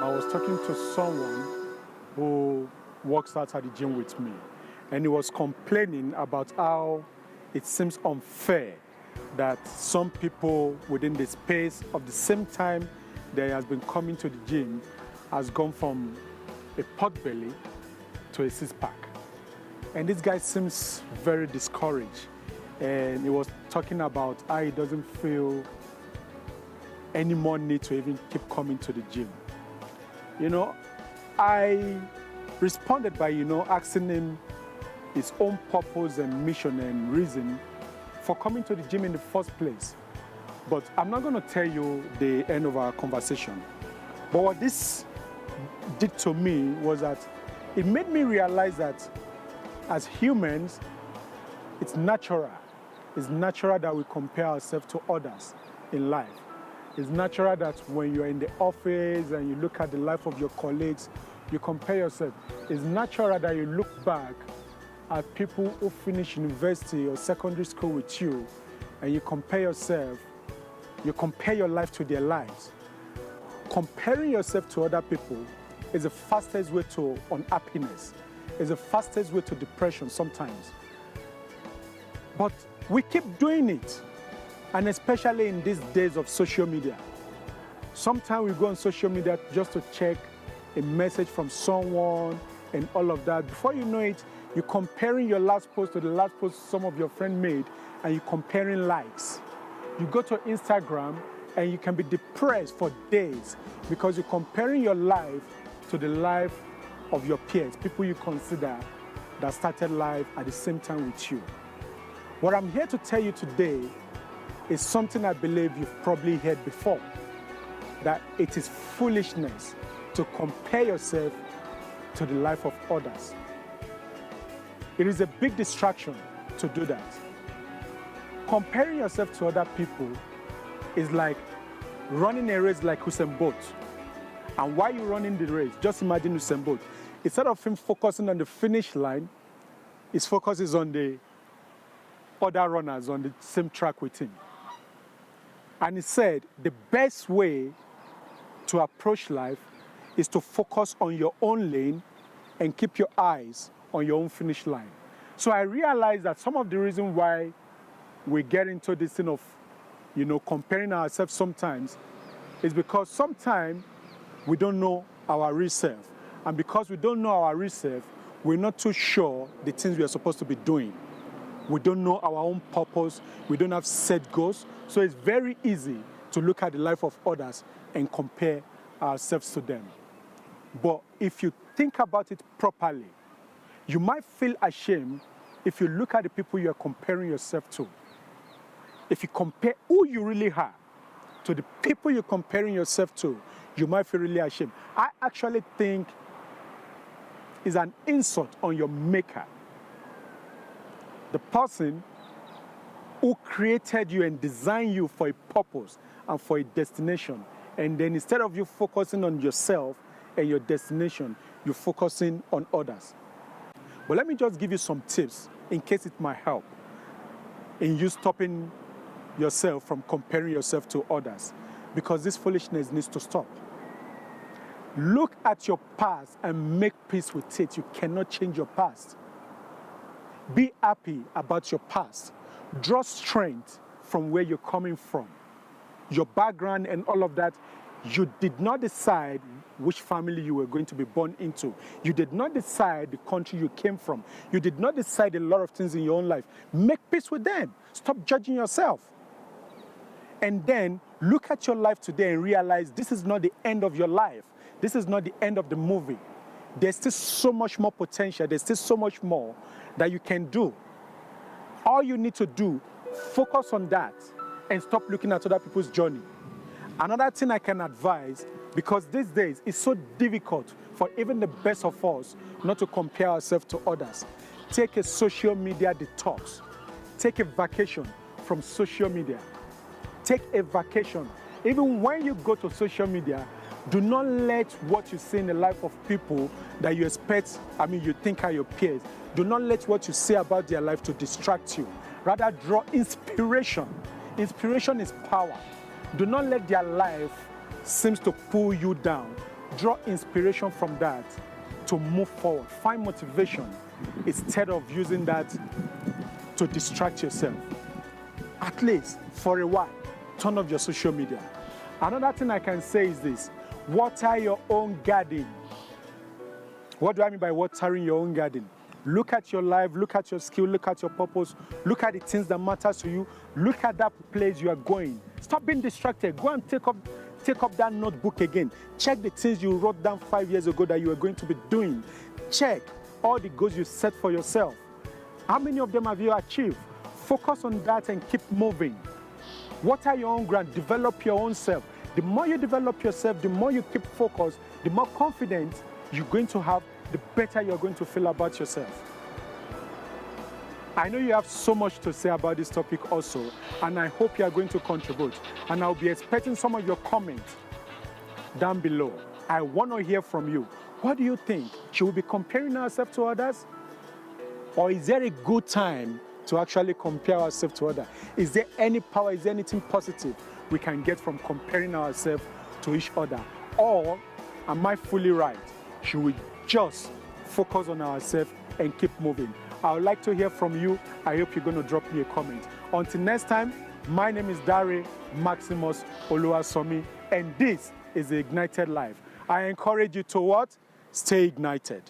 I was talking to someone who works out at the gym with me, and he was complaining about how it seems unfair that some people within the space of the same time they has been coming to the gym has gone from a pot belly to a six-pack. And this guy seems very discouraged, and he was talking about how he doesn't feel any more need to even keep coming to the gym. I responded by, asking him his own purpose and mission and reason for coming to the gym in the first place. But I'm not going to tell you the end of our conversation. But what this did to me was that it made me realize that as humans, it's natural. It's natural that we compare ourselves to others in life. It's natural that when you're in the office and you look at the life of your colleagues, you compare yourself. It's natural that you look back at people who finish university or secondary school with you and you compare yourself, you compare your life to their lives. Comparing yourself to other people is the fastest way to unhappiness. It's the fastest way to depression sometimes. But we keep doing it. And especially in these days of social media. Sometimes we go on social media just to check a message from someone and all of that. Before you know it, you're comparing your last post to the last post some of your friends made, and you're comparing likes. You go to Instagram and you can be depressed for days because you're comparing your life to the life of your peers, people you consider that started life at the same time with you. What I'm here to tell you today is something I believe you've probably heard before, that it is foolishness to compare yourself to the life of others. It is a big distraction to do that. Comparing yourself to other people is like running a race like Usain Bolt. And while you're running the race, just imagine Usain Bolt. Instead of him focusing on the finish line, his focus is on the other runners on the same track with him. And he said the best way to approach life is to focus on your own lane and keep your eyes on your own finish line. So I realized that some of the reason why we get into this thing of, comparing ourselves sometimes is because sometimes we don't know our real self. And because we don't know our real self, we're not too sure the things we are supposed to be doing. We don't know our own purpose. We don't have set goals. So it's very easy to look at the life of others and compare ourselves to them. But if you think about it properly, you might feel ashamed if you look at the people you are comparing yourself to. If you compare who you really are to the people you're comparing yourself to, you might feel really ashamed. I actually think it's an insult on your maker. The person who created you and designed you for a purpose and for a destination. And then instead of you focusing on yourself and your destination, you're focusing on others. But let me just give you some tips in case it might help in you stopping yourself from comparing yourself to others, because this foolishness needs to stop. Look at your past and make peace with it. You cannot change your past. Be happy about your past. Draw strength from where you're coming from. Your background and all of that. You did not decide which family you were going to be born into. You did not decide the country you came from. You did not decide a lot of things in your own life. Make peace with them. Stop judging yourself. And then look at your life today and realize this is not the end of your life. This is not the end of the movie. There's still so much more potential. There's still so much more that you can do. All you need to do, focus on that and stop looking at other people's journey. Another thing I can advise, because these days it's so difficult for even the best of us not to compare ourselves to others. Take a social media detox. Take a vacation from social media. Take a vacation. Even when you go to social media, do not let what you see in the life of people that you expect, you think are your peers, do not let what you say about their life to distract you. Rather, draw inspiration. Inspiration is power. Do not let their life seem to pull you down. Draw inspiration from that to move forward. Find motivation instead of using that to distract yourself. At least for a while, turn off your social media. Another thing I can say is this: water your own garden. What do I mean by watering your own garden? Look at your life, look at your skill, look at your purpose, look at the things that matter to you, look at that place you are going. Stop being distracted. Go and take up that notebook again. Check the things you wrote down 5 years ago that you were going to be doing. Check all the goals you set for yourself. How many of them have you achieved? Focus on that and keep moving. Water your own ground, develop your own self. The more you develop yourself, the more you keep focused, the more confident you're going to have, the better you're going to feel about yourself. I know you have so much to say about this topic also, and I hope you are going to contribute. And I'll be expecting some of your comments down below. I want to hear from you. What do you think? Should we be comparing ourselves to others? Or is there a good time to actually compare ourselves to others? Is there any power, is there anything positive we can get from comparing ourselves to each other? Or am I fully right? Should we just focus on ourselves and keep moving? I would like to hear from you. I hope you're going to drop me a comment. Until next time, my name is Dare Maximus Oluwasomi, and this is the Ignited Life. I encourage you to what? Stay ignited.